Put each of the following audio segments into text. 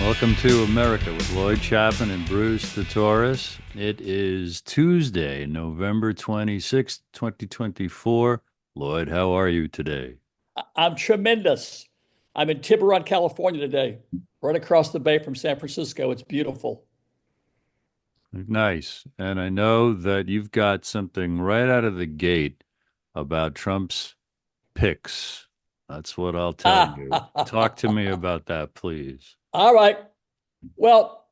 Welcome to America with Lloyd Chapman and Bruce the Taurus. It is Tuesday, November 26th, 2024. Lloyd, how are you today? I'm tremendous. I'm in Tiburon, California today, right across the bay from San Francisco. It's beautiful. Nice. And I know that you've got something right out of the gate about Trump's picks. That's what I'll tell you. Talk to me about that, please. All right. Well,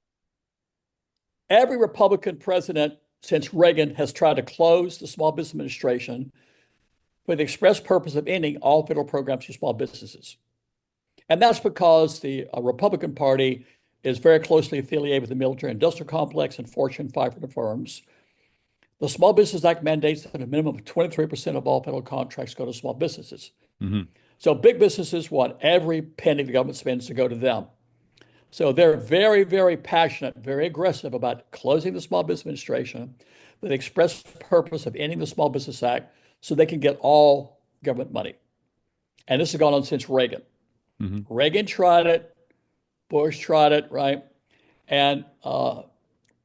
every Republican president since Reagan has tried to close the Small Business Administration for the express purpose of ending all federal programs for small businesses. And that's because the Republican Party is very closely affiliated with the military industrial complex and Fortune 500 firms. The Small Business Act mandates that a minimum of 23% of all federal contracts go to small businesses. Hmm. So big businesses want every penny the government spends to go to them. So they're very, very passionate, very aggressive about closing the Small Business Administration with the express purpose of ending the Small Business Act so they can get all government money. And this has gone on since Reagan. Hmm. Reagan tried it, Bush tried it, right? And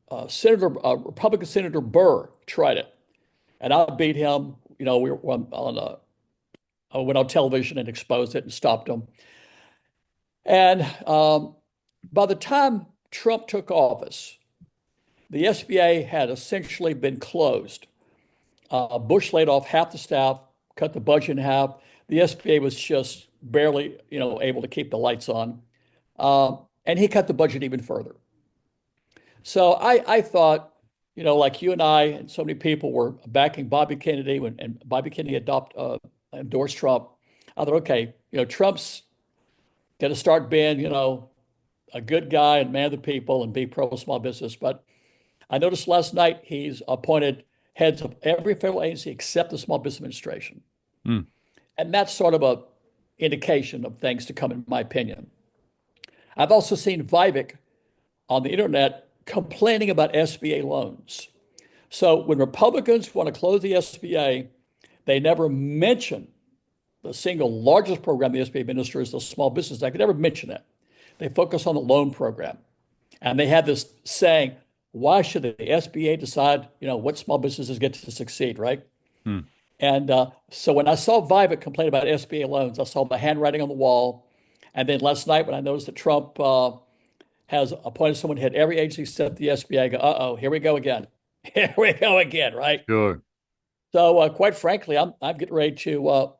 Republican Senator Burr tried it. And I beat him. We were went on television and exposed it and stopped him. And by the time Trump took office, the SBA had essentially been closed. Bush laid off half the staff, cut the budget in half. The SBA was just barely, able to keep the lights on. And he cut the budget even further. So I thought, like you and I and so many people were backing Bobby Kennedy and Bobby Kennedy endorsed Trump. I thought, okay, Trump's going to start being, a good guy and man of the people and be pro small business. But I noticed last night he's appointed heads of every federal agency except the Small Business Administration. Mm. And that's sort of a indication of things to come, in my opinion. I've also seen Vivek on the internet complaining about SBA loans. So when Republicans want to close the SBA, they never mention the single largest program the SBA administers, the Small Business Act. They never mention it. They focus on the loan program. And they have this saying, why should the SBA decide, what small businesses get to succeed, right? Mm. And so when I saw Vivek complain about SBA loans, I saw the handwriting on the wall. And then last night when I noticed that Trump has appointed someone to head every agency except the SBA, I go, uh-oh, here we go again. Here we go again, right? Sure. So quite frankly, I'm getting ready to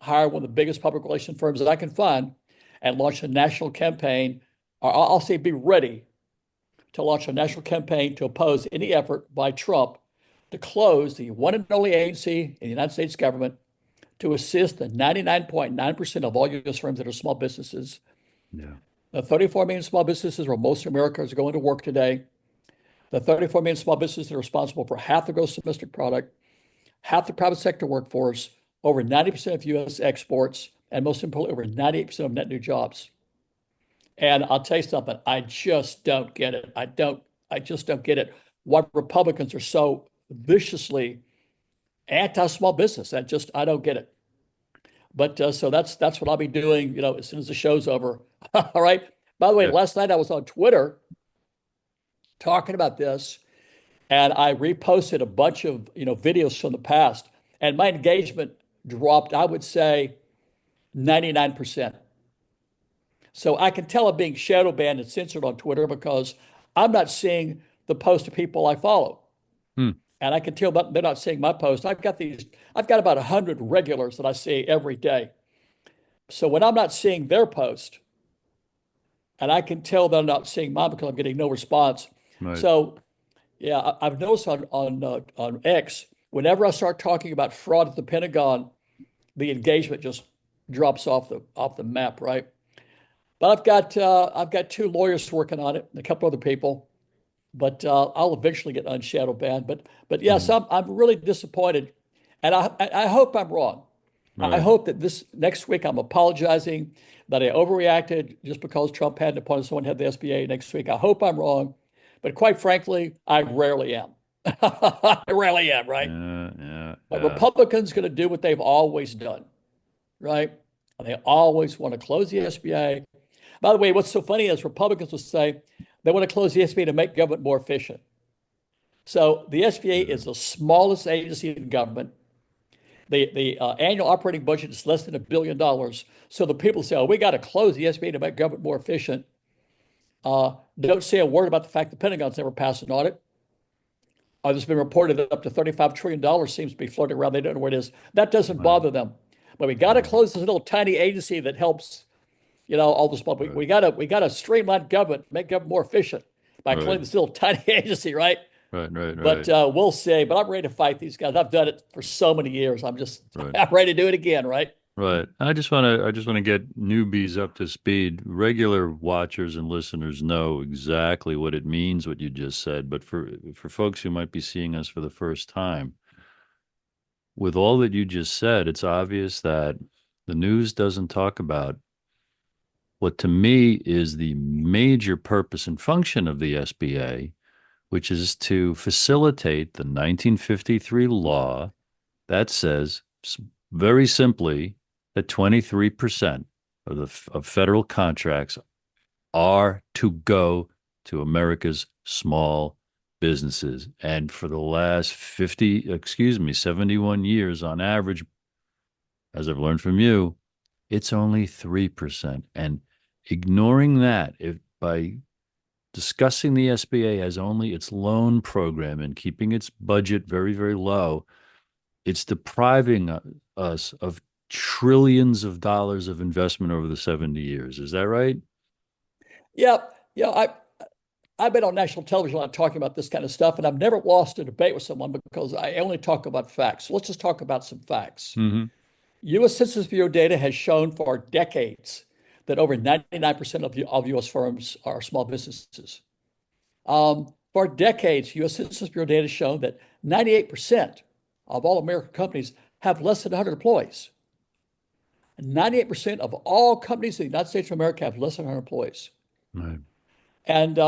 hire one of the biggest public relations firms that I can find and launch a national campaign, or I'll say be ready to launch a national campaign to oppose any effort by Trump to close the one and only agency in the United States government to assist the 99.9% of all U.S. firms that are small businesses. Yeah. The 34 million small businesses where most Americans are going to work today. The 34 million small businesses that are responsible for half the gross domestic product, half the private sector workforce, over 90% of U.S. exports, and most importantly, over 98% of net new jobs. And I'll tell you something, I just don't get it. I just don't get it. Why Republicans are so viciously anti-small business. I don't get it. But so that's what I'll be doing, as soon as the show's over. All right. By the way, Yeah. last night I was on Twitter talking about this, and I reposted a bunch of videos from the past, and my engagement dropped, I would say, 99%. So I can tell I'm being shadow banned and censored on Twitter because I'm not seeing the post of people I follow. Mm. And I can tell they're not seeing my post. I've got about 100 regulars that I see every day. So when I'm not seeing their post, and I can tell they're not seeing mine because I'm getting no response. Right. So yeah, I've noticed on X, whenever I start talking about fraud at the Pentagon, the engagement just drops off the map, right? But I've got two lawyers working on it and a couple other people, but I'll eventually get unshadow banned. But yes, Mm. I'm really disappointed, and I hope I'm wrong. I Right. hope that this next week I'm apologizing that I overreacted just because Trump hadn't appointed someone to head the SBA next week. I hope I'm wrong, but quite frankly, I rarely am. I rarely am, right? Yeah, yeah, But yeah. Republicans going to do what they've always done, right? And they always want to close the SBA. By the way, what's so funny is Republicans will say they want to close the SBA to make government more efficient. So the SBA Yeah. is the smallest agency in government. The annual operating budget is less than $1 billion. So the people say, "Oh, we got to close the SBA to make government more efficient." Don't say a word about the fact the Pentagon's never passed an audit. There's been reported that up to $35 trillion seems to be floating around. They don't know where it is. That doesn't Right. bother them. But we got to Right. close this little tiny agency that helps, all the small. Right. We got to streamline government, make government more efficient by Right. closing this little tiny agency, right? Right. Right. But Right. we'll see. But I'm ready to fight these guys. I've done it for so many years. Right. I'm ready to do it again, right? Right. I just want to get newbies up to speed. Regular watchers and listeners know exactly what it means, what you just said. But for folks who might be seeing us for the first time, with all that you just said, it's obvious that the news doesn't talk about what to me is the major purpose and function of the SBA, which is to facilitate the 1953 law that says very simply that 23% of federal contracts are to go to America's small businesses. And for the last 71 years on average, as I've learned from you, it's only 3%. And ignoring that, if by discussing the SBA as only its loan program and keeping its budget very, very low, it's depriving us of trillions of dollars of investment over the 70 years. Is that right? Yeah, yeah. I've been on national television a lot talking about this kind of stuff, and I've never lost a debate with someone because I only talk about facts. So let's just talk about some facts. Mm-hmm. U.S. Census Bureau data has shown for decades that over 99% of U.S. firms are small businesses. For decades, U.S. Census Bureau data has shown that 98% of all American companies have less than 100 employees. 98% of all companies in the United States of America have less than 100 employees. Right. And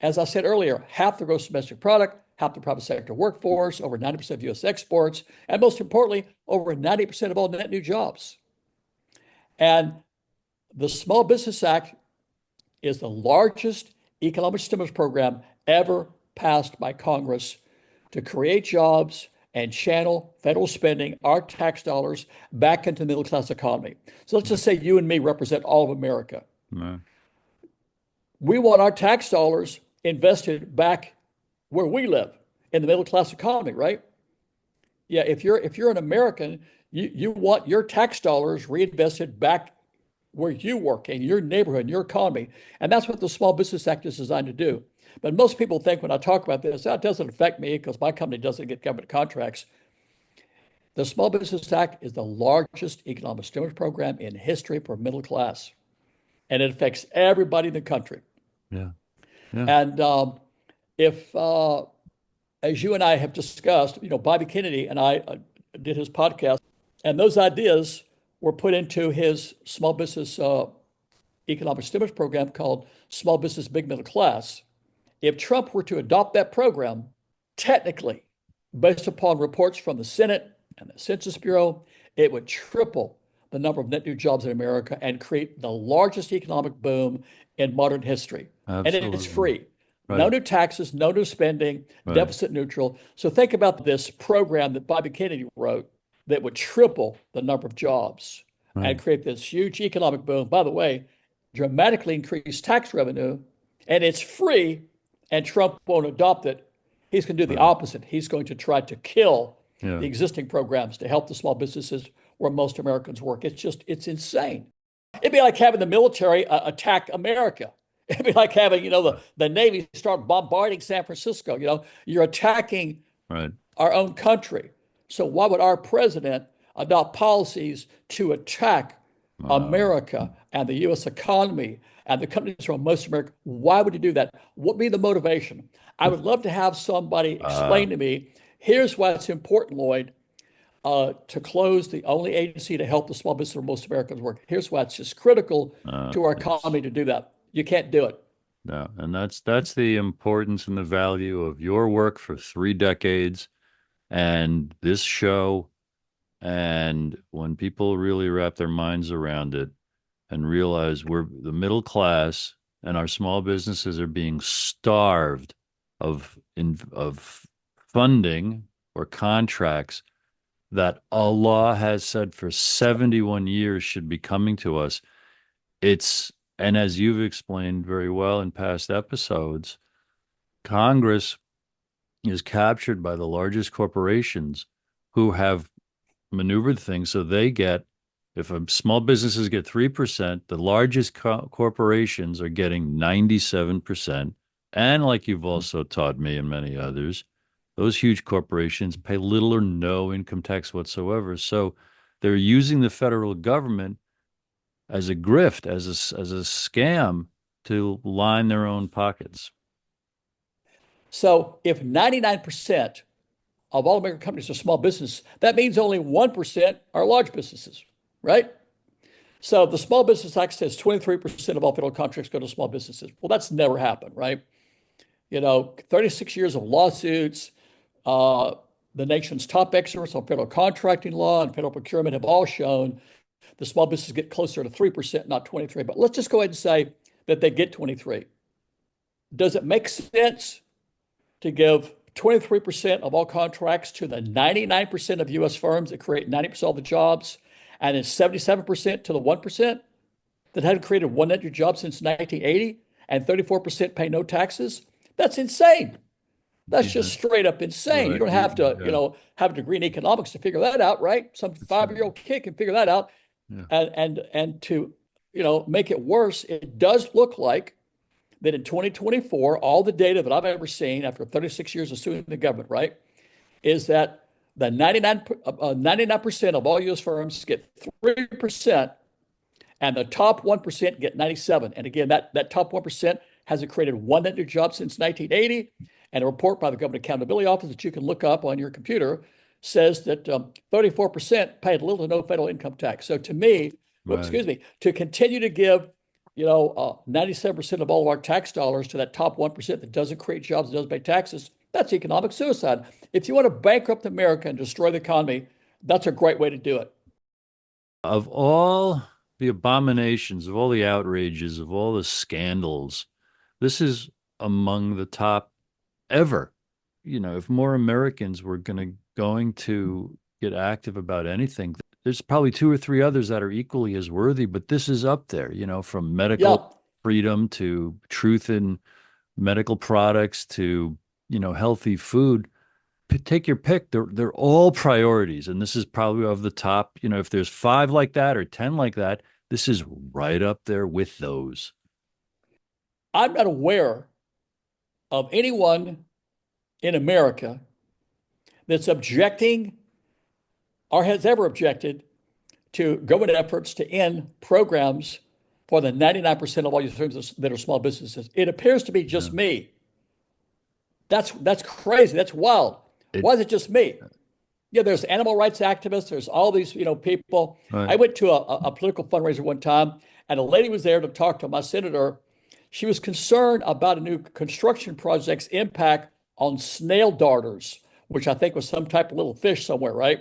as I said earlier, half the gross domestic product, half the private sector workforce, over 90% of U.S. exports, and most importantly, over 90% of all net new jobs. And the Small Business Act is the largest economic stimulus program ever passed by Congress to create jobs and channel federal spending, our tax dollars, back into the middle class economy. So let's just say you and me represent all of America. Right. We want our tax dollars invested back where we live in the middle class economy, right? Yeah, if you're an American, you want your tax dollars reinvested back where you work in your neighborhood, in your economy. And that's what the Small Business Act is designed to do. But most people think when I talk about this, that doesn't affect me because my company doesn't get government contracts. The Small Business Act is the largest economic stimulus program in history for middle class, and it affects everybody in the country. Yeah. Yeah. And if, as you and I have discussed, Bobby Kennedy and I did his podcast, and those ideas were put into his small business economic stimulus program called Small Business Big Middle Class. If Trump were to adopt that program, technically, based upon reports from the Senate and the Census Bureau, it would triple the number of net new jobs in America and create the largest economic boom in modern history. And it's Absolutely. free. No Right. new taxes, no new spending, Right. deficit neutral. So think about this program that Bobby Kennedy wrote that would triple the number of jobs Right. and create this huge economic boom. By the way, dramatically increase tax revenue, and it's free, and Trump won't adopt it. He's going to do the Right. opposite. He's going to try to kill Yeah. the existing programs to help the small businesses where most Americans work. It's insane. It'd be like having the military attack America. It'd be like having, the Navy start bombarding San Francisco. You're attacking Right. our own country. So why would our president adopt policies to attack Wow. America and the U.S. economy and the companies from most America? Why would he do that? What would be the motivation? I would love to have somebody Uh, explain to me. Here's why it's important, Lloyd, to close the only agency to help the small business where most Americans work. Here's why it's just critical to our yes. economy to do that. You can't do it. No, and that's the importance and the value of your work for 3 decades and this show. And when people really wrap their minds around it, and realize we're the middle class and our small businesses are being starved of funding or contracts that Allah has said for 71 years should be coming to us. It's, and as you've explained very well in past episodes, Congress is captured by the largest corporations who have maneuvered things so they get, if small businesses get 3%, the largest corporations are getting 97%. And like you've also taught me and many others, those huge corporations pay little or no income tax whatsoever. So they're using the federal government as a grift, as a scam to line their own pockets. So if 99% of all American companies are small business, that means only 1% are large businesses, right? So the Small Business Act says 23% of all federal contracts go to small businesses. Well, that's never happened, right? 36 years of lawsuits, uh, the nation's top experts on federal contracting law and federal procurement have all shown the small businesses get closer to 3%, not 23. But let's just go ahead and say that they get 23. Does it make sense to give 23% of all contracts to the 99% of US firms that create 90% of the jobs, and then 77% to the 1% that hadn't created one net new job since 1980, and 34% pay no taxes? That's insane. That's Yeah, just straight up insane. You right. don't have to, Yeah, have a degree in economics to figure that out, right? Some that's right. five-year-old kid can figure that out. Yeah. And to, make it worse, it does look like that in 2024, all the data that I've ever seen after 36 years of suing the government, right, is that the 99% of all U.S. firms get 3%, and the top 1% get 97. And again, that top 1% hasn't created one net new job since 1980. And a report by the Government Accountability Office that you can look up on your computer says that 34% paid little to no federal income tax. So to me, Right. excuse me, to continue to give 97% of all of our tax dollars to that top 1% that doesn't create jobs, that doesn't pay taxes, that's economic suicide. If you want to bankrupt America and destroy the economy, that's a great way to do it. Of all the abominations, of all the outrages, of all the scandals, this is among the top ever. If more Americans were going to get active about anything, there's probably two or three others that are equally as worthy, but this is up there, from medical Yeah, freedom to truth in medical products to, healthy food. Take your pick. They're all priorities, and this is probably of the top. If there's five like that or 10 like that, this is right up there with those. I'm not aware of anyone in America that's objecting or has ever objected to government efforts to end programs for the 99% of all your firms that are small businesses. It appears to be Yeah. just me. That's crazy. That's wild. It, Why is it just me? Yeah, there's animal rights activists. There's all these, people. right. I went to a political fundraiser one time, and a lady was there to talk to my senator. She was concerned about a new construction project's impact on snail darters, which I think was some type of little fish somewhere, right?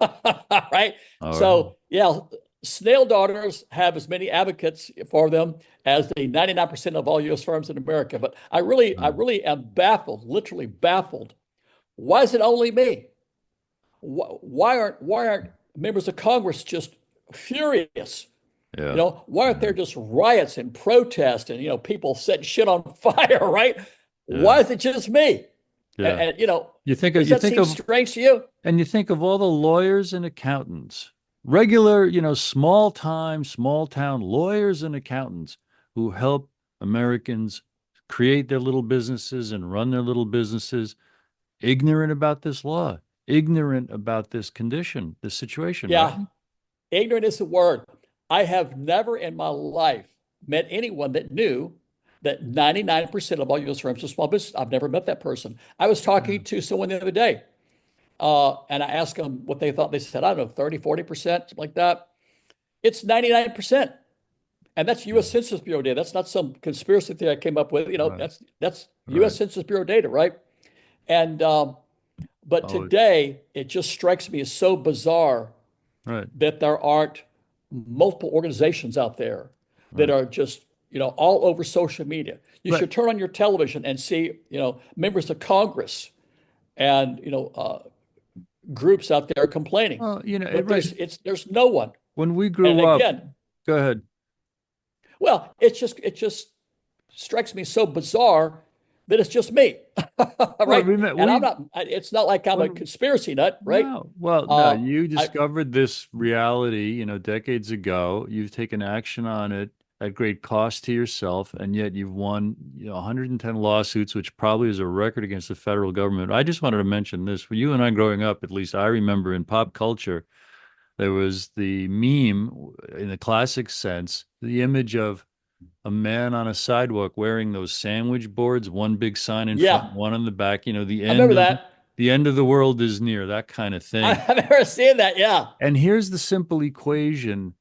Right. All right. So, yeah, snail darters have as many advocates for them as the 99% of all U.S. firms in America. But I Right. really am baffled, literally baffled. Why is it only me? Why aren't members of Congress just furious? Yeah. Why aren't Yeah. there just riots and protests and people setting shit on fire, right? Yeah. Why is it just me? And, Yeah. and You think of does you that think seem of strange to you? and you think of all the lawyers and accountants, regular, small town lawyers and accountants who help Americans create their little businesses and run their little businesses, ignorant about this law, ignorant about this condition, this situation, right? Yeah, ignorant is the word. I have never in my life met anyone that knew that 99% of all U.S. firms are small business. I've never met that person. I was Yeah. talking to someone the other day, and I asked them what they thought. They said, I don't know, 30, 40%, something like that. It's 99%. And that's Yeah. U.S. Census Bureau data. That's not some conspiracy theory I came up with. Right. That's U.S. Right. Census Bureau data, right? And but Oh, today it just strikes me as so bizarre right. that there aren't multiple organizations out there that Right. are just, all over social media. You Right. should turn on your television and see, members of Congress and, groups out there complaining. Well, But right. there's no one. When we And grew up, again, go ahead. well, it just strikes me so bizarre that it's just me, Well, right? remember, And it's not like I'm a when conspiracy nut, right? no, well, no, Uh, you I, discovered this reality, decades ago. You've taken action on it at great cost to yourself, and yet you've won, 110 lawsuits, which probably is a record against the federal government. I just wanted to mention this. For you and I growing up, at least I remember in pop culture, there was the meme in the classic sense, the image of a man on a sidewalk wearing those sandwich boards, one big sign in front, yeah, one on the back, I remember that. the end of the world is near, that kind of thing. I've never seen that. Yeah. And here's the simple equation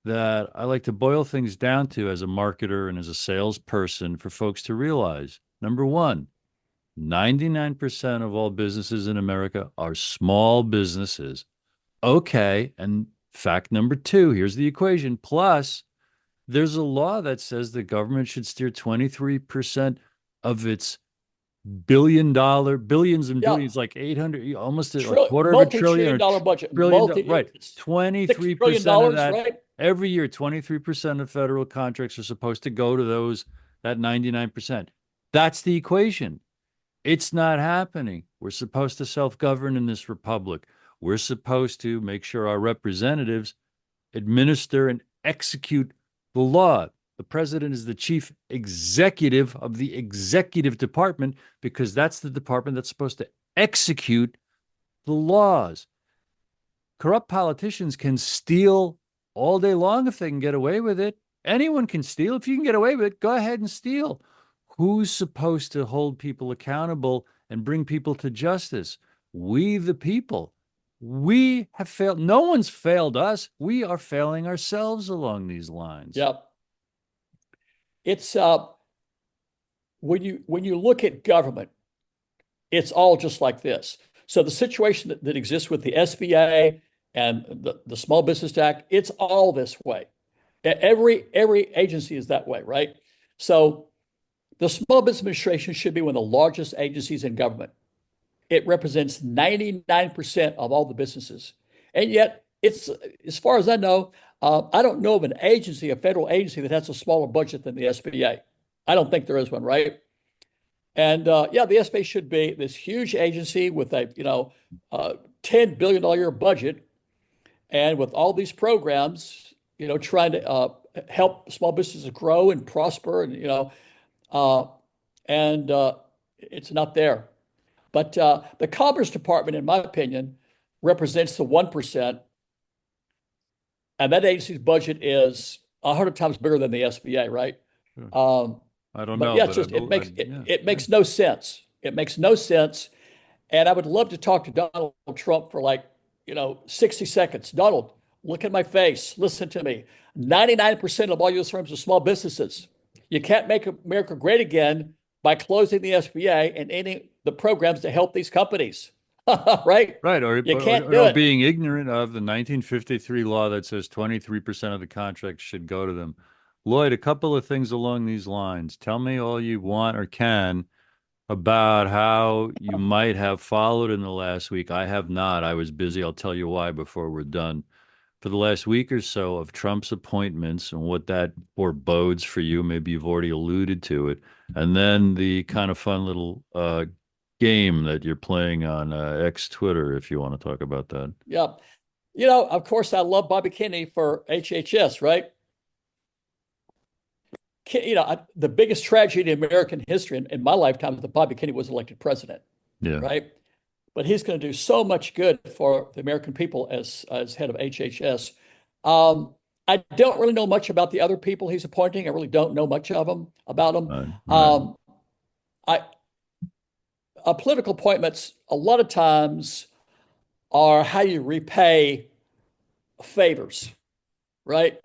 that I like to boil things down to as a marketer and as a salesperson for folks to realize. Number one, 99% of all businesses in America are small businesses. Okay. And fact number two, here's the equation. Plus, there's a law that says the government should steer 23% of its billions and Yeah. billions, like 800, almost a quarter of a trillion Multi-trillion or dollar budget, trillion, right. it's $6 23% of trillion, that right? every year, 23% of federal contracts are supposed to go to that 99%. That's the equation. It's not happening. We're supposed to self-govern in this republic. We're supposed to make sure our representatives administer and execute the law. The president is the chief executive of the executive department because that's the department that's supposed to execute the laws. Corrupt politicians can steal all day long if they can get away with it. Anyone can steal. If you can get away with it, go ahead and steal. Who's supposed to hold people accountable and bring people to justice? We, the people. We have failed. No one's failed us. We are failing ourselves along these lines. Yeah. It's when you look at government, it's all just like this. So the situation that exists with the SBA and the Small Business Act, it's all this way. Every agency is that way, right? So the Small Business Administration should be one of the largest agencies in government. It represents 99% of all the businesses. And yet, it's, as far as I know, I don't know of an agency, a federal agency, that has a smaller budget than the SBA. I don't think there is one, right? And yeah, the SBA should be this huge agency with a $10 billion a year budget, and with all these programs, trying to help small businesses grow and prosper, and uh, and it's not there. But the Commerce Department, in my opinion, represents the 1%, and that agency's budget is 100 times bigger than the SBA, right? Sure. Um, I don't but know, yeah, but it's just yeah, it yeah. makes no sense. It makes no sense. And I would love to talk to Donald Trump for, like, 60 seconds. Donald, look at my face. Listen to me. 99% of all U.S. firms are small businesses. You can't make America great again by closing the SBA and ending the programs to help these companies. Right? Right, You can't do or it. being ignorant of the 1953 law that says 23% of the contracts should go to them. Lloyd, a couple of things along these lines. Tell me all you want or can about how you might have followed in the last week. I have not. I was busy. I'll tell you why before we're done. For the last week or so of Trump's appointments and what that forebodes for you. Maybe you've already alluded to it. And then the kind of fun little game that you're playing on X Twitter, if you want to talk about that. Yeah. Of course, I love Bobby Kennedy for HHS, right? The biggest tragedy in American history in my lifetime is that Bobby Kennedy was elected president, Yeah. right? But he's going to do so much good for the American people as head of HHS. I don't really know much about the other people he's appointing. I really don't know much of them about them. Right. I Political appointments a lot of times are how you repay favors, right?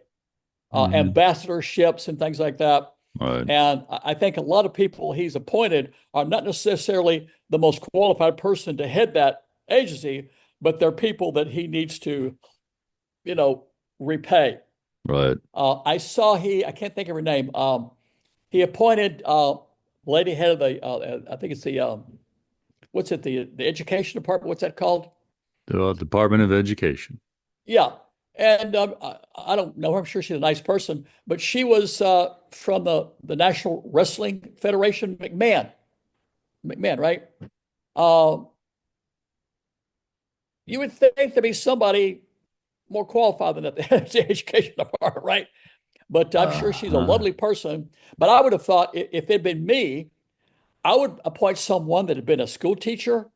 Hmm. Ambassadorships and things like that. Right. And I think a lot of people he's appointed are not necessarily the most qualified person to head that agency, but they're people that he needs to, repay. Right. I can't think of her name. He appointed lady head of the, I think it's the, what's it, the education department? What's that called? The Department of Education. Yeah. And I don't know her. I'm sure she's a nice person, but she was from the National Wrestling Federation, McMahon, right? Uh, you would think to be somebody more qualified than that, the education department, right? But I'm sure she's a Uh, lovely person. But I would have thought if it had been me, I would appoint someone that had been a school teacher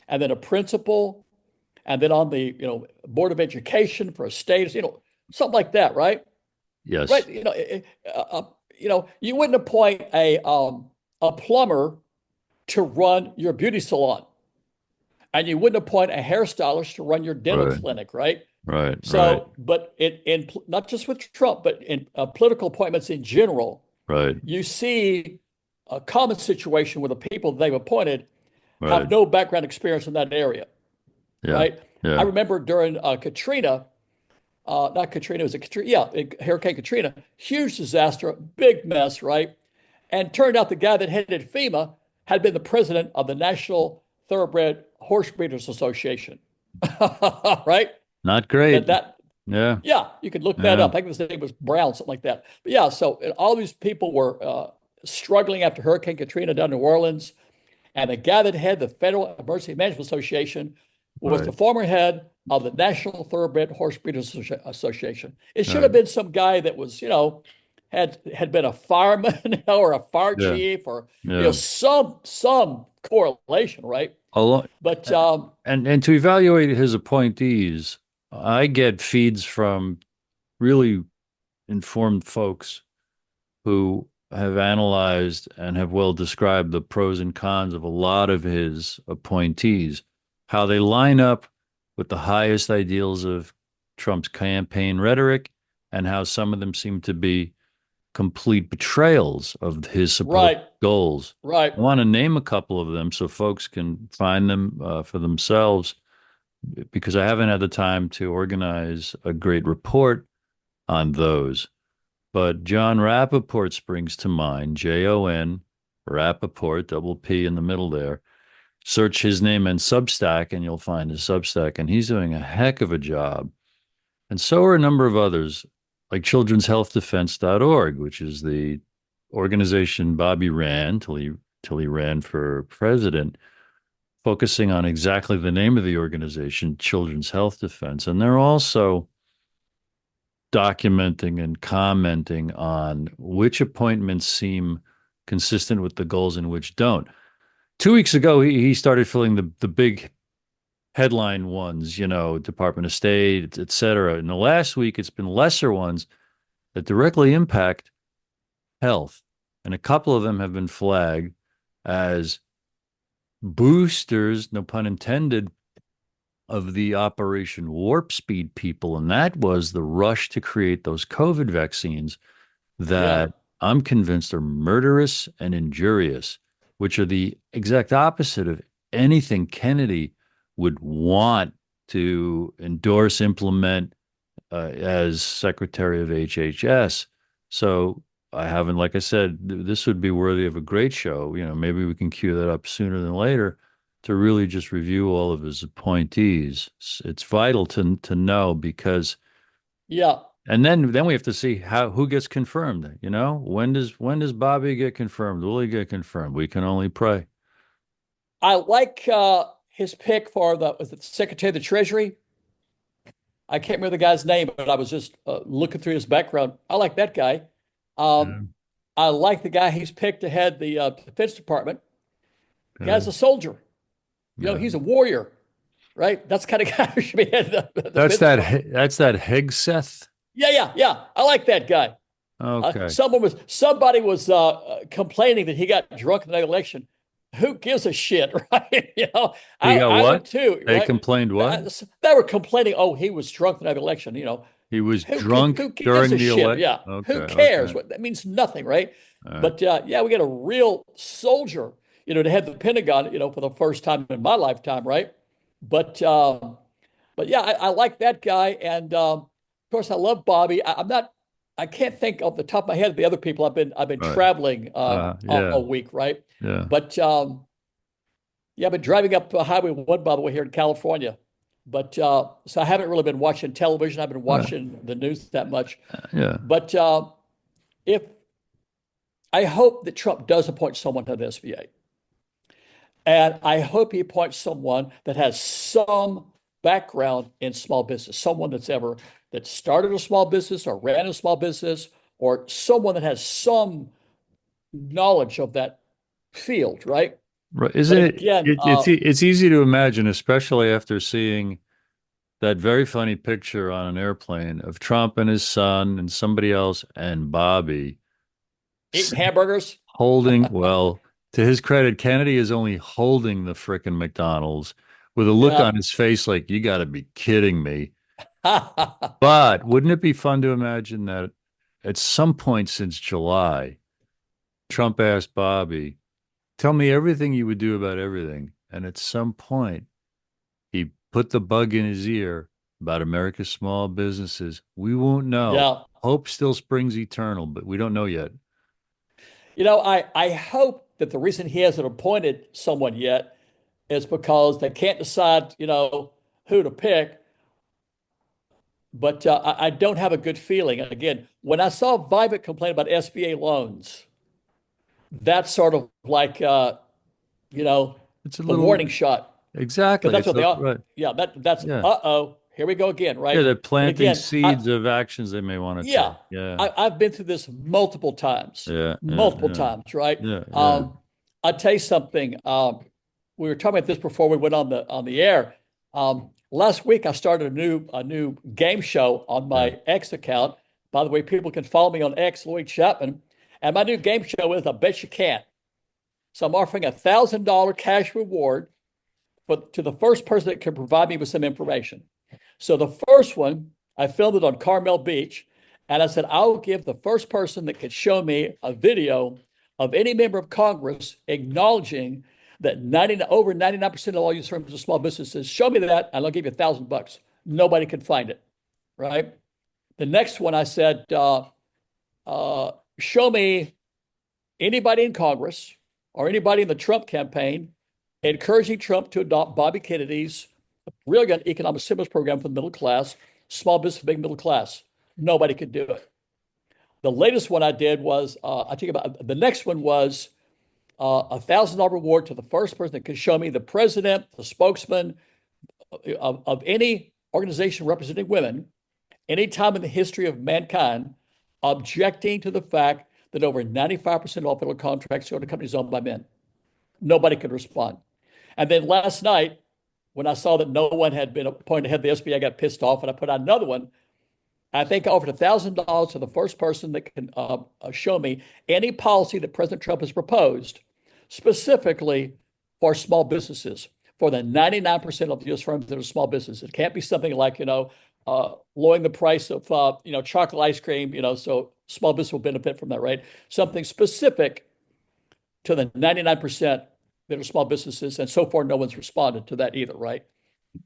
and then a principal and then on the, Board of Education for a state, something like that, right? yes. Right. You wouldn't appoint a plumber to run your beauty salon, and you wouldn't appoint a hairstylist to run your dental Right. clinic, right? Right. Right. So, but in not just with Trump, but in political appointments in general, Right. you see a common situation where the people they've appointed Right. have no background experience in that area, Yeah. right? I Yeah. remember during Katrina, not Katrina, it was a Katrina, yeah, Hurricane Katrina, huge disaster, big mess, right? And turned out the guy that headed FEMA had been the president of the National Thoroughbred Horse Breeders Association, right? Not That great. that Yeah. yeah, you could look that Yeah. up. I think his name was Brown, something like that. But yeah, so all these people were struggling after Hurricane Katrina down in New Orleans. And the guy that had the Federal Emergency Management Association was the Right. former head of the National Thoroughbred Horse Breeders Association. It should Right. have been some guy that was, had been a fireman or a fire Yeah. chief or Yeah. some correlation, right? A lot. But And to evaluate his appointees, I get feeds from really informed folks who have analyzed and have well described the pros and cons of a lot of his appointees, how they line up with the highest ideals of Trump's campaign rhetoric, and how some of them seem to be complete betrayals of his supposed right, goals. right, I want to name a couple of them so folks can find them for themselves because I haven't had the time to organize a great report on those. But John Rappaport springs to mind, Jon Rappaport, double P in the middle there. Search his name in Substack and you'll find his Substack, and he's doing a heck of a job. And so are a number of others, like children'shealthdefense.org, which is the organization Bobby ran till he ran for president, focusing on exactly the name of the organization, Children's Health Defense. And they're also documenting and commenting on which appointments seem consistent with the goals and which don't. 2 weeks ago, he started filling the big headline ones, Department of State, et cetera. In the last week, it's been lesser ones that directly impact health. And a couple of them have been flagged as boosters, no pun intended, of the Operation Warp Speed people. And that was the rush to create those COVID vaccines yeah, that I'm convinced are murderous and injurious, which are the exact opposite of anything Kennedy would want to endorse, implement as Secretary of HHS. So I haven't, like I said, this would be worthy of a great show. Maybe we can cue that up sooner than later to really just review all of his appointees. It's vital to know because yeah. and then we have to see who gets confirmed. When does Bobby get confirmed? Will he get confirmed? We can only pray. I like his pick for was it the Secretary of the Treasury? I can't remember the guy's name, but I was just looking through his background. I like that guy. Um, Yeah. I like the guy he's picked to head the Defense Department. The Yeah. guy's a soldier. Yeah. He's a warrior, right? That's the kind of guy who should be heading the That's Defense Department. that Hegseth. Yeah. I like that guy. Okay. Somebody was complaining that he got drunk in the election. Who gives a shit, right? He got I would what? too, They right? complained what? They were complaining. Oh, he was drunk in the election. He was Who drunk gives during a the shit? elect. Yeah, Okay. who cares? Okay. What that means nothing, right? All right. But yeah, we got a real soldier, to head the Pentagon, for the first time in my lifetime, right? But but yeah, I like that guy, and of course I love Bobby. I'm not. I can't think off the top of my head of the other people. I've been Right. traveling Yeah. all week, right? Yeah. But yeah, I've been driving up Highway 1, by the way, here in California. But so I haven't really been watching television. I've been Right. watching the news that much. Yeah. But if I hope that Trump does appoint someone to the SBA, and I hope he appoints someone that has some background in small business, someone that started a small business or ran a small business, or someone that has some knowledge of that field, right? Right. But Isn't it, again, it's easy to imagine, especially after seeing that very funny picture on an airplane of Trump and his son and somebody else and Bobby eating hamburgers. holding, well, to his credit, Kennedy is only holding the frickin' McDonald's with a look Yeah. on his face like, you got to be kidding me. But wouldn't it be fun to imagine that at some point since July, Trump asked Bobby, tell me everything you would do about everything. And at some point, he put the bug in his ear about America's small businesses. We won't know. Yeah. Hope still springs eternal, but we don't know yet. I hope that the reason he hasn't appointed someone yet is because they can't decide, who to pick. But I don't have a good feeling. Again, when I saw Vivek complain about SBA loans, that's sort of like, you know, It's a a little, warning shot because exactly. that's It's what they a, are. right. Yeah, that's Yeah. here we go again, Yeah. right? They're And planting again, I seeds of actions they may want to take. yeah, Yeah. I've been through this Yeah. Yeah. multiple Yeah. times, right? Yeah. Yeah. I'll tell you something. We were talking about this before we went on the air. Last week I started a new game show on Yeah. my X account. By the way, people can follow me on X, Lloyd Chapman. And my new game show is I Bet You Can't. So I'm offering $1,000 cash reward to the first person that can provide me with some information. So the first one, I filmed it on Carmel Beach, and I said, I'll give the first person that could show me a video of any member of Congress acknowledging that over 99% of all U.S. firms are small businesses. Show me that, and I'll give you $1,000. Nobody could find it, right? The next one, I said, show me anybody in Congress or anybody in the Trump campaign encouraging Trump to adopt Bobby Kennedy's brilliant economic stimulus program for the middle class, small business, big middle class. Nobody could do it. The latest one I did was, I think about the next one was $1,000 reward to the first person that could show me the president, the spokesman of any organization representing women, any time in the history of mankind, objecting to the fact that over 95% of all federal contracts go to companies owned by men. Nobody could respond. And then last night, when I saw that no one had been appointed head of the SBA, I got pissed off and I put out another one. I think I offered $1,000 to the first person that can show me any policy that President Trump has proposed, specifically for small businesses, for the 99% of the U.S. firms that are small businesses. It can't be something like, lowering the price of, chocolate ice cream, so small business will benefit from that, right? Something specific to the 99% that are small businesses. And so far, no one's responded to that either, right?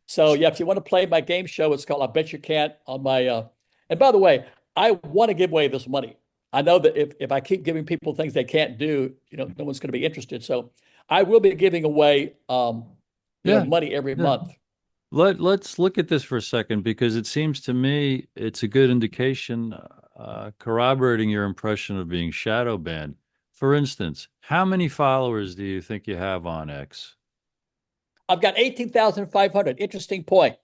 So yeah, if you want to play my game show, it's called I Bet You Can't on my and by the way, I want to give away this money. I know that if I keep giving people things they can't do, no one's going to be interested. So I will be giving away Yeah. money every Yeah. month. Let's look at this for a second because it seems to me it's a good indication, corroborating your impression of being shadow banned. For instance, how many followers do you think you have on X? I've got 18,500. Interesting point.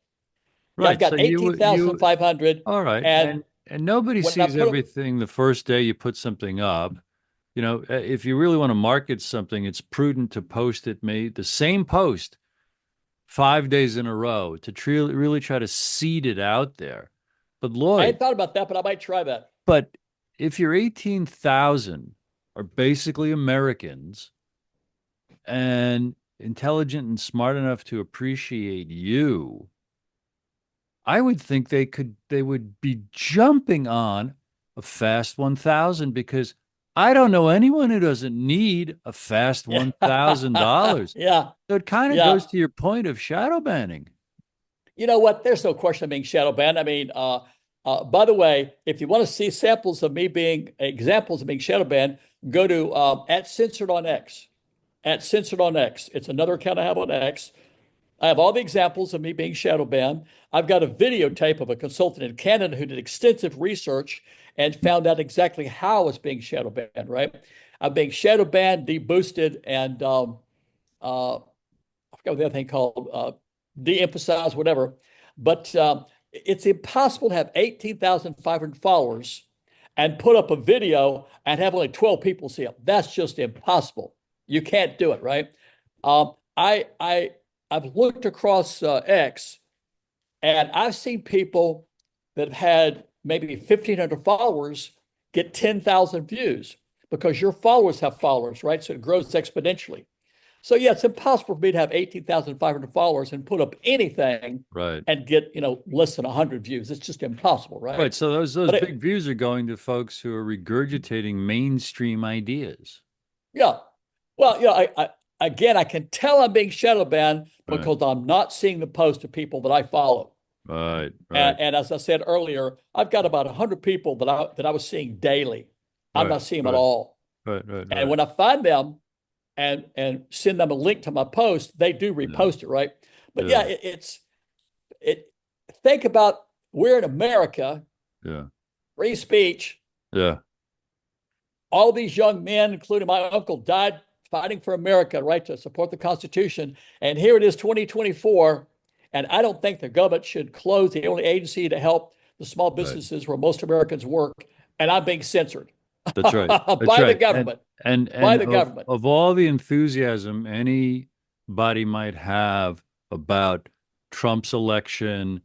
Yeah, I've Right. So got 18,500. all right, And and nobody when I sees put it, everything the first day you put something up. If you really want to market something, it's prudent to post it, the same post 5 days in a row to really try to seed it out there. But I Lloyd, hadn't thought about that, but I might try that. but if your 18,000 are basically Americans and intelligent and smart enough to appreciate you, I would think they would be jumping on a fast 1,000 because I don't know anyone who doesn't need a fast Yeah. $1,000. Yeah. So it kind of goes Yeah. to your point of shadow banning. You know what? There's no question of being shadow banned. I mean, By the way, if you want to see samples of me being examples of being shadow banned, go to at censored on X. At censored on X. It's another account I have on X. I have all the examples of me being shadow banned. I've got a videotape of a consultant in Canada who did extensive research and found out exactly how I was being shadow banned, right? I'm being shadow banned, deboosted, and I forgot what the other thing called, de-emphasized, whatever. But it's impossible to have 18,500 followers and put up a video and have only 12 people see it. That's just impossible. You can't do it, right? I've looked across X, and I've seen people that have had maybe 1,500 followers get 10,000 views because your followers have followers, right? So it grows exponentially. So yeah, it's impossible for me to have 18,500 followers and put up anything Right. and get, less than 100 views. It's just impossible, Right. right? So those But big views are going to folks who are regurgitating mainstream ideas. yeah. Well, again, I can tell I'm being shadow banned Right. because I'm not seeing the posts of people that I follow. Right. Right. And as I said earlier, I've got about 100 people that I was seeing daily. I'm Right. not seeing them at Right. all. Right. Right. And Right. when I find them and send them a link to my post, they do Yeah. repost it, right? But yeah, Yeah. it think about, we're in America, Yeah. free speech. Yeah. All these young men, including my uncle, died fighting for America, right, to support the Constitution. And here it is, 2024. And I don't think the government should close the only agency to help the small Right. businesses where most Americans work. And I'm being censored That's right. That's by the right. And government, and by and the government. of all the enthusiasm anybody might have about Trump's election,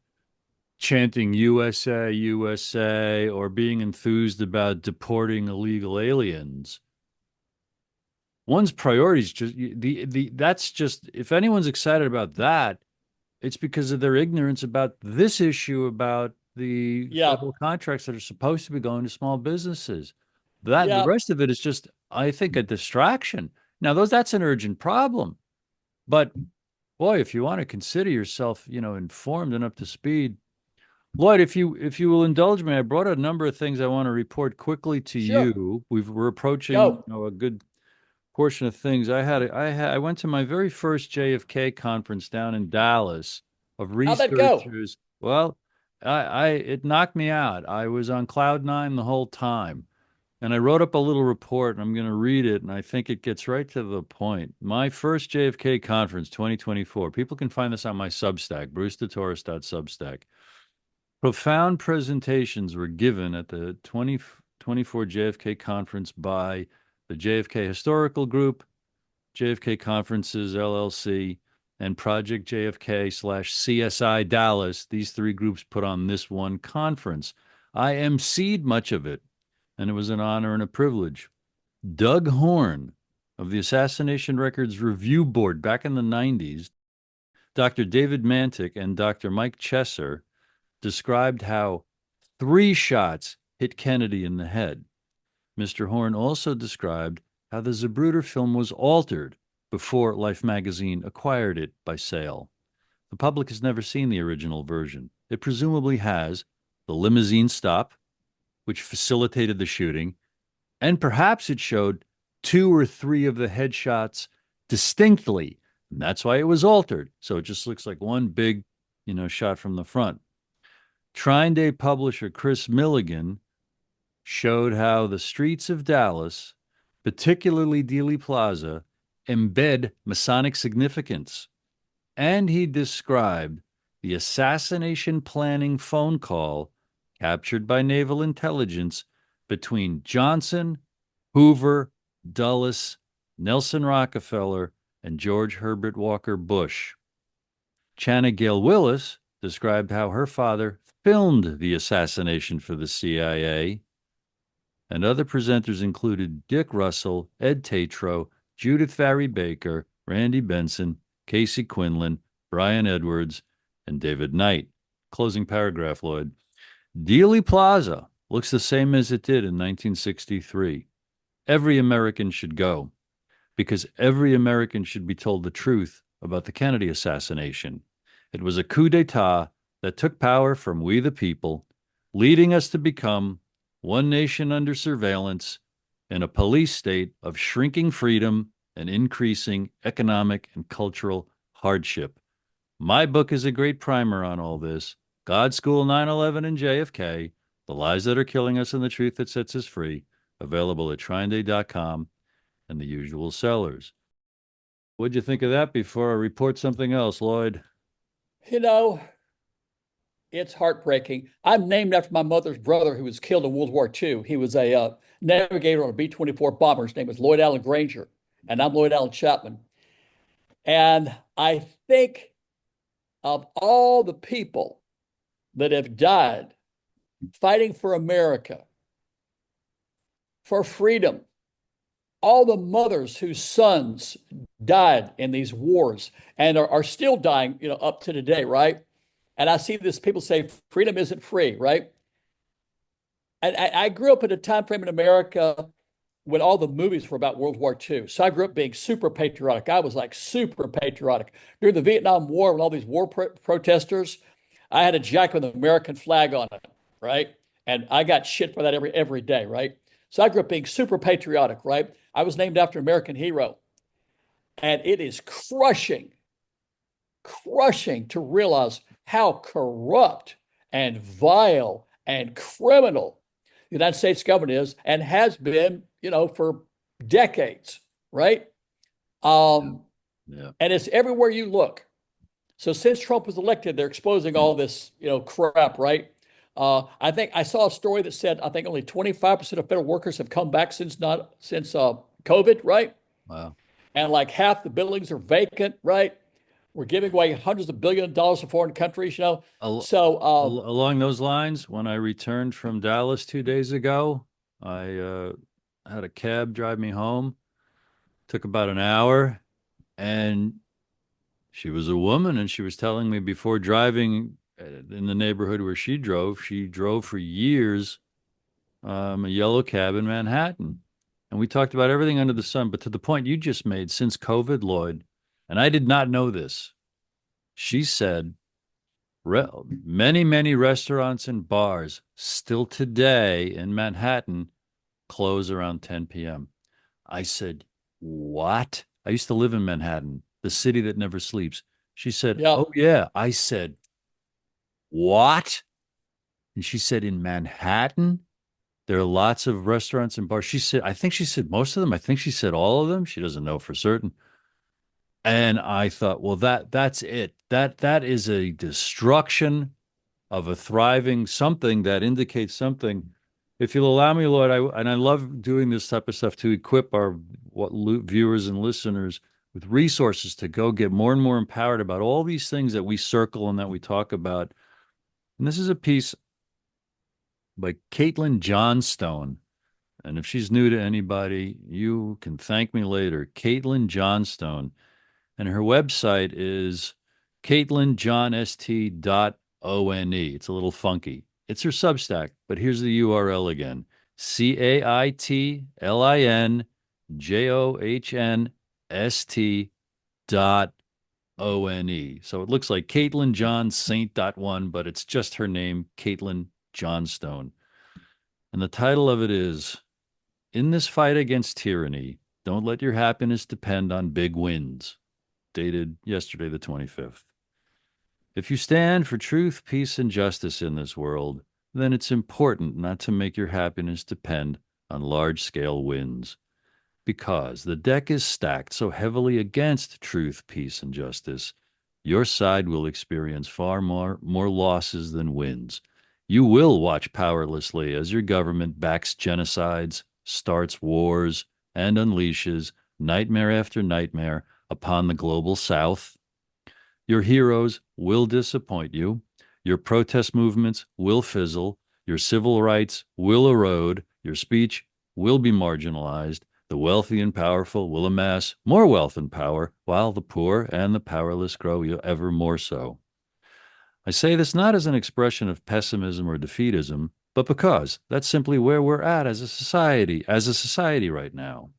chanting USA, USA, or being enthused about deporting illegal aliens, one's priorities just the that's just if anyone's excited about that, it's because of their ignorance about this issue about the Yeah, federal contracts that are supposed to be going to small businesses. That the yeah, rest of it is just, I think, a distraction. Now, that's an urgent problem. But boy, if you want to consider yourself, informed and up to speed, Lloyd, if you will indulge me, I brought a number of things I want to report quickly to sure. you. We're approaching, Go. a good portion of things. I went to my very first JFK conference down in Dallas of How'd that go? researchers. Well, it knocked me out. I was on cloud nine the whole time. And I wrote up a little report and I'm going to read it. And I think it gets right to the point. My first JFK conference, 2024. People can find this on my Substack, brucetotorres.substack. Profound presentations were given at the 2024 JFK conference by the JFK Historical Group, JFK Conferences LLC, and Project JFK slash CSI Dallas. These three groups put on this one conference. I emceed much of it, and it was an honor and a privilege. Doug Horn of the Assassination Records Review Board back in the 90s, Dr. David Mantic, and Dr. Mike Chesser described how three shots hit Kennedy in the head. Mr. Horn also described how the Zapruder film was altered before Life magazine acquired it by sale. The public has never seen the original version. It presumably has the limousine stop, which facilitated the shooting, and perhaps it showed two or three of the headshots distinctly. And that's why it was altered. So it just looks like one big, shot from the front. Trine Day publisher Chris Milligan showed how the streets of Dallas, particularly Dealey Plaza, embed Masonic significance. And he described the assassination planning phone call captured by naval intelligence between Johnson, Hoover, Dulles, Nelson Rockefeller, and George Herbert Walker Bush. Channa Gale Willis described how her father filmed the assassination for the CIA, and other presenters included Dick Russell, Ed Tatro, Judith Farry Baker, Randy Benson, Casey Quinlan, Brian Edwards, and David Knight. Closing paragraph, Lloyd. Dealey Plaza looks the same as it did in 1963. Every American should go, because every American should be told the truth about the Kennedy assassination. It was a coup d'etat that took power from we the people, leading us to become one nation under surveillance in a police state of shrinking freedom and increasing economic and cultural hardship. My book is a great primer on all this. God School 9/11 and JFK, The Lies That Are Killing Us and the Truth That Sets Us Free, available at TrineDay.com and the usual sellers. What'd you think of that before I report something else, Lloyd? You know, it's heartbreaking. I'm named after my mother's brother who was killed in World War II. He was a navigator on a B-24 bomber. His name was Lloyd Allen Granger, and I'm Lloyd Allen Chapman. And I think of all the people that have died fighting for America, for freedom, all the mothers whose sons died in these wars and are still dying, up to today, right? And I see this people say freedom isn't free, right? And I grew up at a time frame in America when all the movies were about World War II. So I grew up being super patriotic. I was like super patriotic. During the Vietnam War, when all these war protesters, I had a jacket with an American flag on it, right? And I got shit for that every day, right? So I grew up being super patriotic, right? I was named after an American hero. And it is crushing to realize how corrupt and vile and criminal the United States government is and has been, for decades, right? Yeah. Um, Yeah. and it's everywhere you look. So since Trump was elected, they're exposing all this, crap, right? I think I saw a story that said I think only 25% of federal workers have come back since COVID, right? Wow. And like half the buildings are vacant, right? We're giving away hundreds of billions of dollars to foreign countries. Al- So, Along those lines, when I returned from Dallas 2 days ago, I had a cab drive me home. Took about an hour, and she was a woman, and she was telling me before driving in the neighborhood where she drove for years, a yellow cab in Manhattan. And we talked about everything under the sun, but to the point you just made, since COVID, Lloyd, and I did not know this, she said many restaurants and bars still today in Manhattan close around 10 p.m. I said, "What?" I used to live in Manhattan, the city that never sleeps. She said, yeah, "Oh, yeah." I said, "What?" And she said, "In Manhattan, there are lots of restaurants and bars." She said, I think she said most of them. I think she said all of them. She doesn't know for certain. And I thought, well, that's it. That is a destruction of a thriving something that indicates something. If you'll allow me, Lord, I love doing this type of stuff to equip our viewers and listeners with resources to go get more and more empowered about all these things that we circle and that we talk about. And this is a piece by Caitlin Johnstone. And if she's new to anybody, you can thank me later. Caitlin Johnstone. And her website is caitlinjohnst.one. It's a little funky. It's her Substack, but here's the URL again: CAITLINJOHNST.one. So it looks like Caitlin John Saint.one, but it's just her name, Caitlin Johnstone. And the title of it is In This Fight Against Tyranny, Don't Let Your Happiness Depend on Big Wins. Dated yesterday, the 25th. If you stand for truth, peace, and justice in this world, then it's important not to make your happiness depend on large scale wins. Because the deck is stacked so heavily against truth, peace, and justice, your side will experience far more losses than wins. You will watch powerlessly as your government backs genocides, starts wars, and unleashes nightmare after nightmare upon the global south. Your heroes will disappoint you. Your protest movements will fizzle. Your civil rights will erode. Your speech will be marginalized. The wealthy and powerful will amass more wealth and power, while the poor and the powerless grow ever more so. I say this not as an expression of pessimism or defeatism, but because that's simply where we're at as a society right now.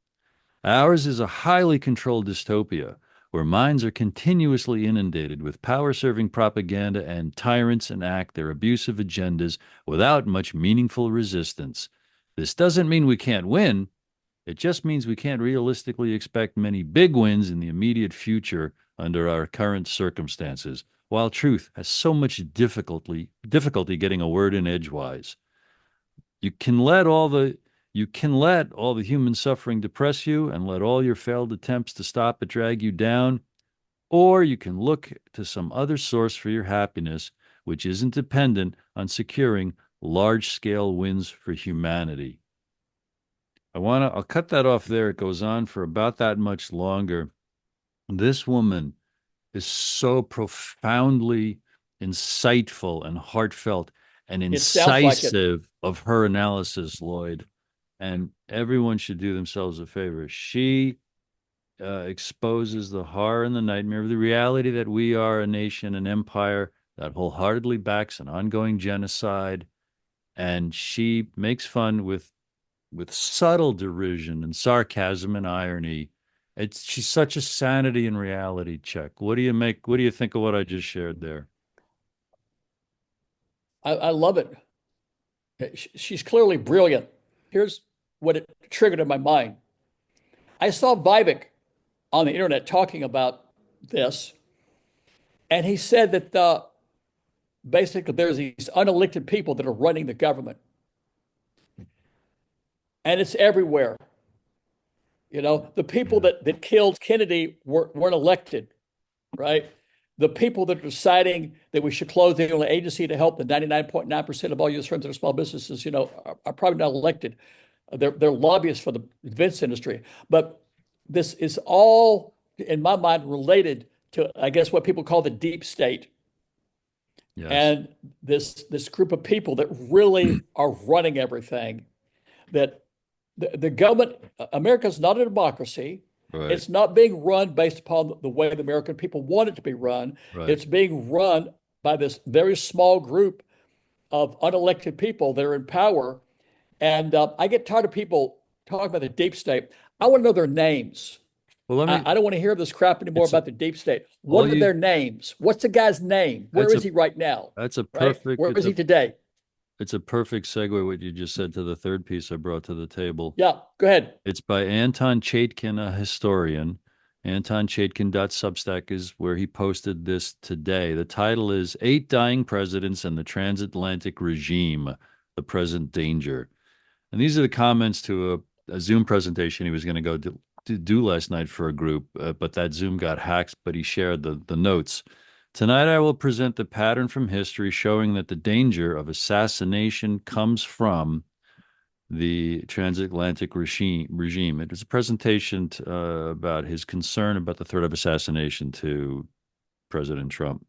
Ours is a highly controlled dystopia where minds are continuously inundated with power-serving propaganda and tyrants enact their abusive agendas without much meaningful resistance. This doesn't mean we can't win. It just means we can't realistically expect many big wins in the immediate future under our current circumstances, while truth has so much difficulty getting a word in edgewise. You can let all the you can let all the human suffering depress you and let all your failed attempts to stop it drag you down, or you can look to some other source for your happiness, which isn't dependent on securing large-scale wins for humanity. I'll cut that off there. It goes on for about that much longer. This woman is so profoundly insightful and heartfelt and It sounds like it. incisive of her analysis, Lloyd. And everyone should do themselves a favor. She exposes the horror and the nightmare of the reality that we are a nation, an empire that wholeheartedly backs an ongoing genocide. And she makes fun with subtle derision and sarcasm and irony. She's such a sanity and reality check. What do you think of what I just shared there? I love it. She's clearly brilliant. Here's what it triggered in my mind. I saw Vivek on the internet talking about this, and he said that basically there's these unelected people that are running the government, and it's everywhere. You know, the people Yeah. that killed Kennedy weren't elected, right? The people that are deciding that we should close the only agency to help the 99.9% of all U.S. firms that are small businesses, are probably not elected. They're lobbyists for the defense industry. But this is all, in my mind, related to, I guess, what people call the deep state. Yes. And this group of people that really are running everything, that the government, America's not a democracy. Right. It's not being run based upon the way the American people want it to be run. Right. It's being run by this very small group of unelected people that are in power. And I get tired of people talking about the deep state. I want to know their names. Well, let me. I don't want to hear this crap anymore It's about the deep state. all What are you. their names? What's the guy's name? Where That's is a he right now? that's a Right? perfect. Where is he today? It's a perfect segue what you just said to the third piece I brought to the table. Yeah, go ahead. It's by Anton Chaikin, a historian. AntonChaitkin.substack is where he posted this today. The title is Eight Dying Presidents and the Transatlantic Regime, the Present Danger. And these are the comments to a Zoom presentation he was going to go do last night for a group, but that Zoom got hacked, but he shared the notes. Tonight, I will present the pattern from history showing that the danger of assassination comes from the transatlantic regime. It was a presentation about his concern about the threat of assassination to President Trump.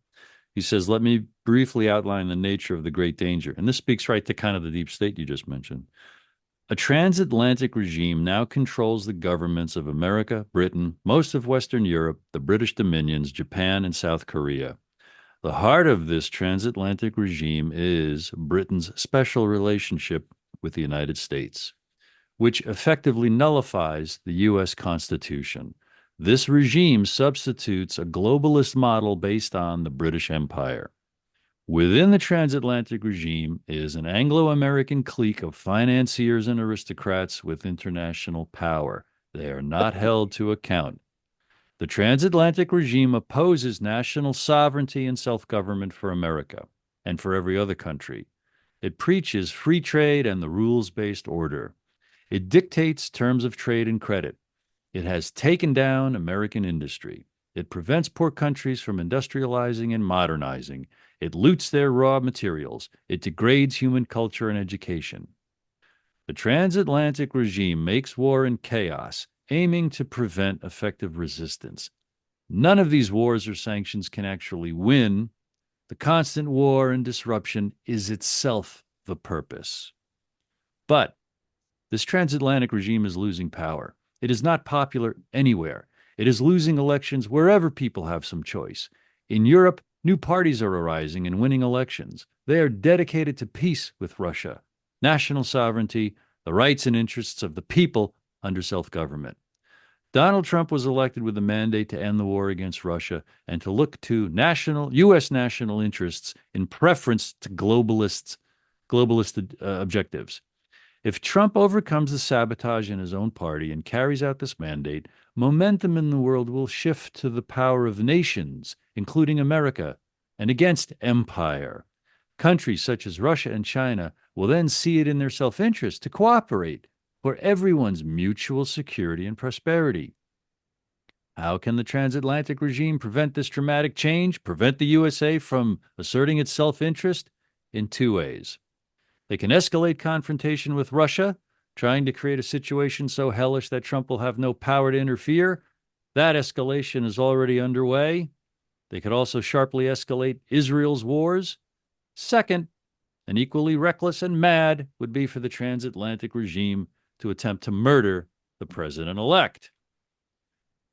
He says, let me briefly outline the nature of the great danger. And this speaks right to kind of the deep state you just mentioned. A transatlantic regime now controls the governments of America, Britain, most of Western Europe, the British dominions, Japan, and South Korea. The heart of this transatlantic regime is Britain's special relationship with the United States, which effectively nullifies the U.S. Constitution. This regime substitutes a globalist model based on the British Empire. Within the transatlantic regime is an Anglo-American clique of financiers and aristocrats with international power. They are not held to account. The transatlantic regime opposes national sovereignty and self-government for America and for every other country. It preaches free trade and the rules-based order. It dictates terms of trade and credit. It has taken down American industry. It prevents poor countries from industrializing and modernizing. It loots their raw materials. It degrades human culture and education. The transatlantic regime makes war and chaos, aiming to prevent effective resistance. None of these wars or sanctions can actually win. The constant war and disruption is itself the purpose. But this transatlantic regime is losing power. It is not popular anywhere. It is losing elections wherever people have some choice. In Europe, new parties are arising and winning elections. They are dedicated to peace with Russia, national sovereignty, the rights and interests of the people under self-government. Donald Trump was elected with a mandate to end the war against Russia and to look to U.S. national interests in preference to globalist objectives. If Trump overcomes the sabotage in his own party and carries out this mandate, momentum in the world will shift to the power of nations, including America, and against empire. Countries such as Russia and China will then see it in their self interest to cooperate for everyone's mutual security and prosperity. How can the transatlantic regime prevent this dramatic change, prevent the USA from asserting its self interest? In two ways. They can escalate confrontation with Russia, trying to create a situation so hellish that Trump will have no power to interfere. That escalation is already underway. They could also sharply escalate Israel's wars. Second, and equally reckless and mad, would be for the transatlantic regime to attempt to murder the president elect.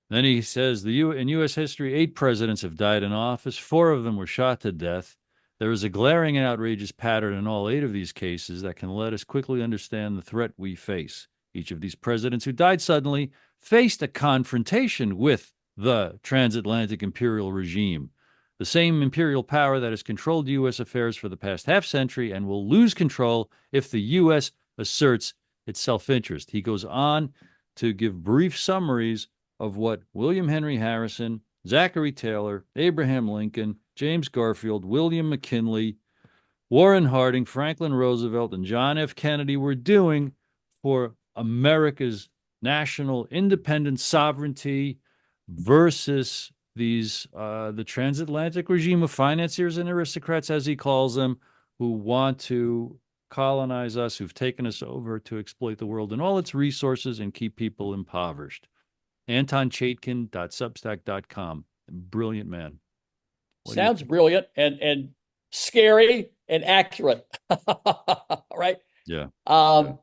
Then he says in U.S. history, 8 presidents have died in office. 4 of them were shot to death. There is a glaring and outrageous pattern in all 8 of these cases that can let us quickly understand the threat we face. Each of these presidents who died suddenly faced a confrontation with the transatlantic imperial regime, the same imperial power that has controlled U.S. affairs for the past half century and will lose control if the U.S. asserts its self-interest. He goes on to give brief summaries of what William Henry Harrison, Zachary Taylor, Abraham Lincoln, James Garfield, William McKinley, Warren Harding, Franklin Roosevelt, and John F. Kennedy were doing for America's national independent sovereignty versus the transatlantic regime of financiers and aristocrats, as he calls them, who want to colonize us, who've taken us over to exploit the world and all its resources and keep people impoverished. AntonChaitkin.substack.com. Brilliant man. What do you Sounds think? brilliant and scary and accurate, right? Yeah. Yeah. Um,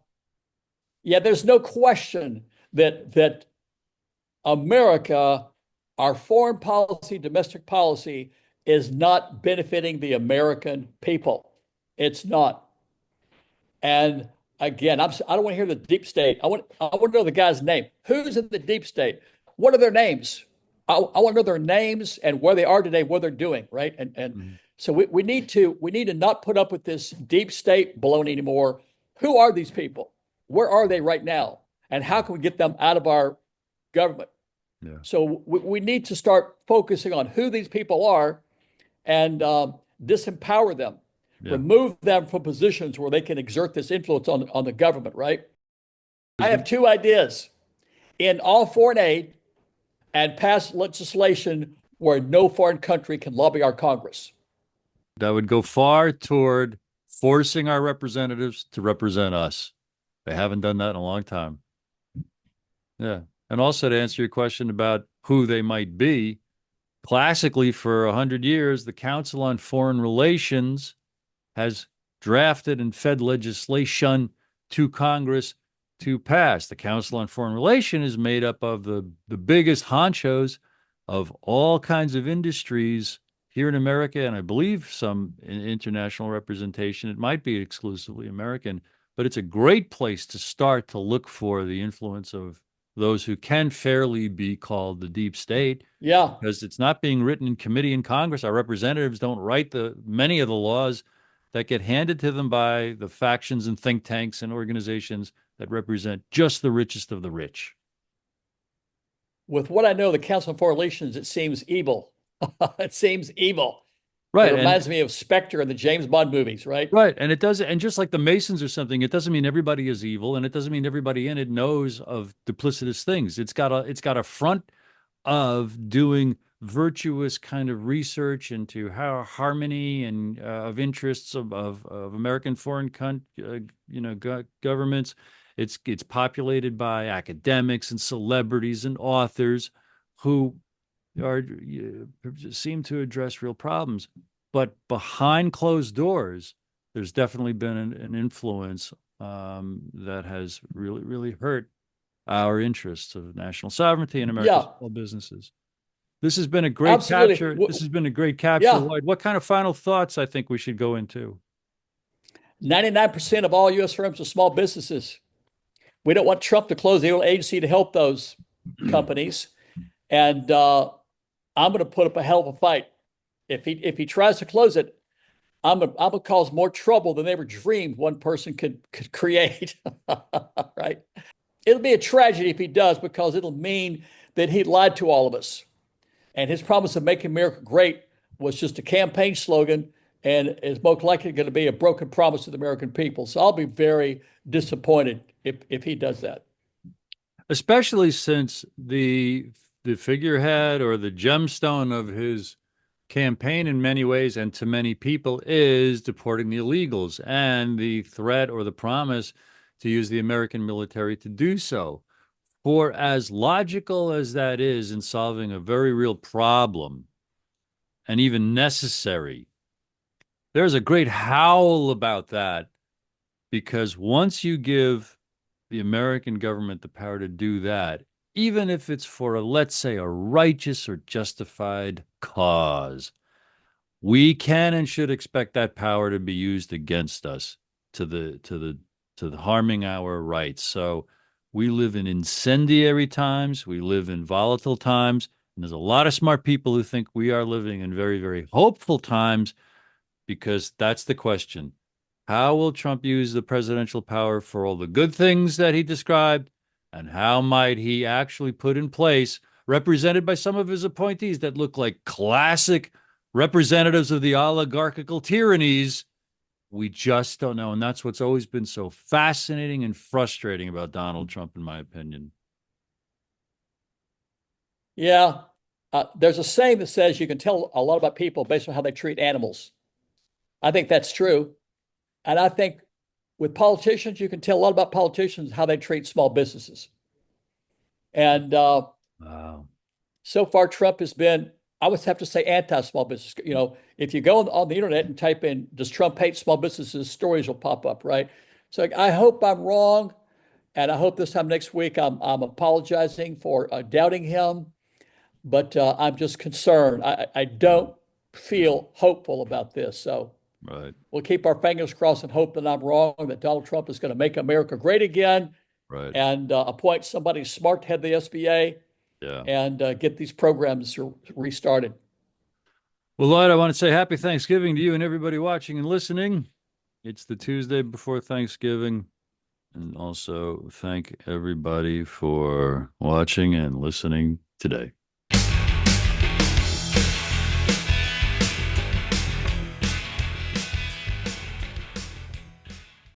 yeah, there's no question that America, our foreign policy, domestic policy, is not benefiting the American people. It's not. And again, I don't want to hear the deep state. I want to know the guy's name. Who's in the deep state? What are their names? I want to know their names and where they are today, what they're doing, right? And Mhm. so we need to not put up with this deep state baloney anymore. Who are these people? Where are they right now? And how can we get them out of our government? Yeah. So we need to start focusing on who these people are and disempower them, Yeah. remove them from positions where they can exert this influence on the government, right? I have 2 ideas: in all foreign aid and pass legislation where no foreign country can lobby our Congress. That would go far toward forcing our representatives to represent us. They haven't done that in a long time. Yeah. And also to answer your question about who they might be, classically for 100 years, the Council on Foreign Relations has drafted and fed legislation to Congress to pass. The Council on Foreign Relations is made up of the biggest honchos of all kinds of industries here in America, and I believe some international representation. It might be exclusively American, but it's a great place to start to look for the influence of those who can fairly be called the deep state, Yeah. because it's not being written in committee in Congress. Our representatives don't write many of the laws that get handed to them by the factions and think tanks and organizations that represent just the richest of the rich. With what I know, the Council on Foreign Relations, it seems evil. It seems evil. It Right. reminds me of Spectre and the James Bond movies, right? Right. And it does, and just like the Masons or something, it doesn't mean everybody is evil, and it doesn't mean everybody in it knows of duplicitous things. It's got a front of doing virtuous kind of research into how harmony and of interests of American foreign governments. It's populated by academics and celebrities and authors who are seem to address real problems. But behind closed doors, there's definitely been an influence that has really, really hurt our interests of national sovereignty and America's Yeah, small businesses. This has been a great absolutely. capture. This has been a great capture, Yeah, Lloyd. What kind of final thoughts I think we should go into? 99% of all U.S. firms are small businesses. We don't want Trump to close the old agency to help those. companies, and I'm going to put up a hell of a fight. If he tries to close it, I'm gonna cause more trouble than they ever dreamed one person could create. Right? It'll be a tragedy if he does because it'll mean that he lied to all of us. And his promise of making America great was just a campaign slogan and is most likely going to be a broken promise to the American people. So I'll be very disappointed if he does that. Especially since the figurehead or the gemstone of his campaign in many ways and to many people is deporting the illegals and the threat or the promise to use the American military to do so. For as logical as that is in solving a very real problem and even necessary, there's a great howl about that because once you give the American government the power to do that, even if it's for a, let's say, a righteous or justified cause, we can and should expect that power to be used against us to the harming our rights. So we live in incendiary times, we live in volatile times, and there's a lot of smart people who think we are living in very, very hopeful times because that's the question. How will Trump use the presidential power for all the good things that he described? And how might he actually put in place, represented by some of his appointees that look like classic representatives of the oligarchical tyrannies? We just don't know. And that's what's always been so fascinating and frustrating about Donald Trump, in my opinion. Yeah. There's a saying that says you can tell a lot about people based on how they treat animals. I think that's true. And I think with politicians, you can tell a lot about politicians how they treat small businesses. And Wow. so far, Trump has been, I would have to say, anti-small business. If you go on the internet and type in, does Trump hate small businesses? Stories will pop up, right? So I hope I'm wrong. And I hope this time next week I'm apologizing for doubting him. But I'm just concerned. I don't feel hopeful about this. So Right. we'll keep our fingers crossed and hope that I'm wrong, that Donald Trump is going to make America great again Right. and appoint somebody smart to head the SBA Yeah. and get these programs restarted. Well, Lloyd, I want to say happy Thanksgiving to you and everybody watching and listening. It's the Tuesday before Thanksgiving. And also thank everybody for watching and listening today.